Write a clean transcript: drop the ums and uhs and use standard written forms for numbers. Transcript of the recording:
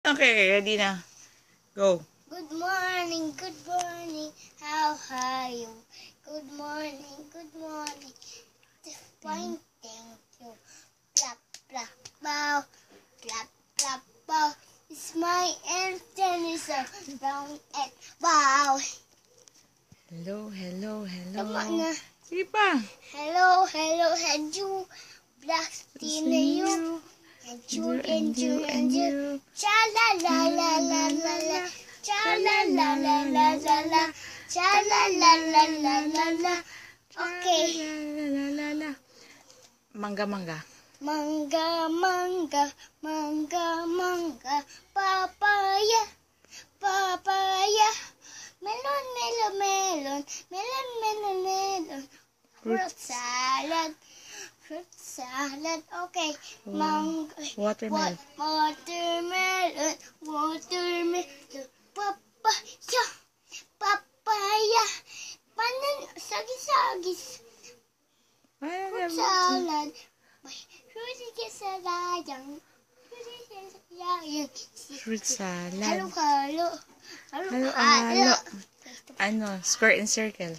Okay, ready na. Go. Good morning, how are you? Good morning, fine, thank you. Plap, plap, bow, plap, plap, bow. It's my antennas are round and bow. Hello. Tama na. Sige pa. Hello, you. Black skin na you. And you. Cha la la la la la la. Cha la la la la la la. Cha la la la la la la. Okay. Mangga. Mangga. Papaya. Melon. Fruit salad. Okay. Watermelon. Watermelon. Papaya. Panan, sagis. Fruit salad. Fruit salad. Halo. Ano? Square and circle.